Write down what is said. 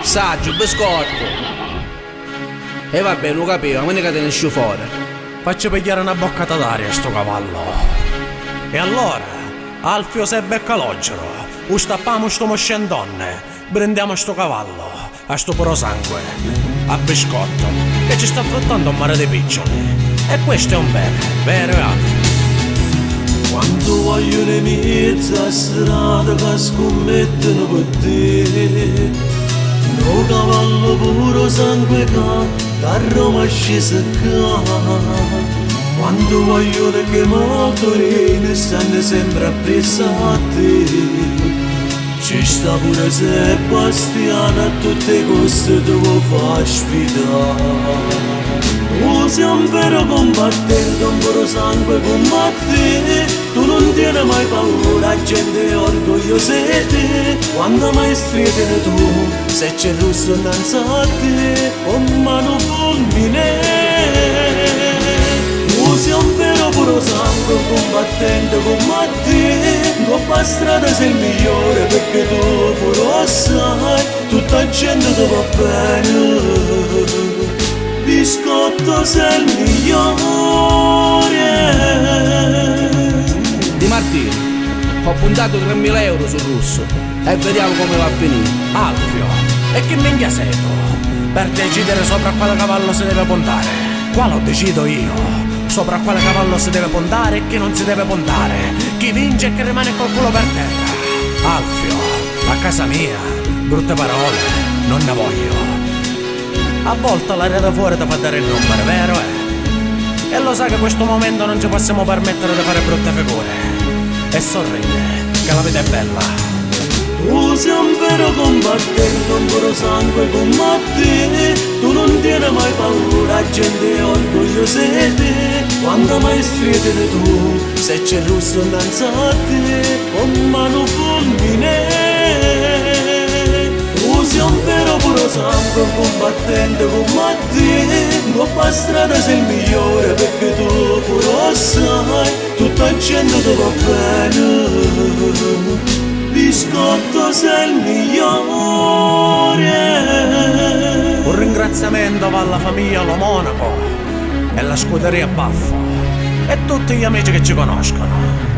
Saggio, biscotto. E vabbè, lo capivo, ma ne che te ne esce fuori. Faccio pigliare una boccata d'aria a sto cavallo. E allora, Alfio se becca l'ogero, stappiamo sto moscendonne, prendiamo sto cavallo, a sto puro sangue, a biscotto, che ci sta affrontando un mare di piccioli. E questo è un bene, vero e altro. Quando voglio le mezza strada che scommettono per te, no cavallo puro sangue da Roma scese qua. Quando voglio che motorine stanno sempre appresso a te, ci sta pure Sebastiano a tutte le cose devo far sfidare. Tu sei un vero combattente, un puro sangue combatte, tu non tieni mai paura, gente orgogliosa di te. Quando mai stridere tu, se c'è russo innanzi a te, con mano fulmine. Tu sei un vero puro sangue combattente come te, coppa strada sei il migliore perché tu puro sai, tutta la gente ti va bene. Biscotto sei il migliore. Di Martino, ho puntato 3.000 euro sul russo e vediamo come va a finire. Alfio, e che minchia sei tu? Per decidere sopra quale cavallo si deve puntare? Qua lo decido io. Sopra quale cavallo si deve puntare e chi non si deve puntare. Chi vince e chi rimane col culo per terra. Alfio, a casa mia, brutte parole, non ne voglio. A volte l'aria da fuori ti fa dare il numero, vero? E lo sai che in questo momento non ci possiamo permettere di fare brutte figure. E sorride, che la vita è bella. Tu sei un vero combattente, un puro sangue come te, tu non tieni mai paura, gente orgogliosa di te. Quando mai stridere tu, se c'è russo innanzi a te, con mano fulmine. Tu sei un vero puro sangue combattente come te, coppa strada sei il migliore perché tu puro sai, tutta la gente ti va bene. Biscotto sei il migliore. Un ringraziamento va alla famiglia Lo Monaco e la scuderia Baffo e tutti gli amici che ci conoscono.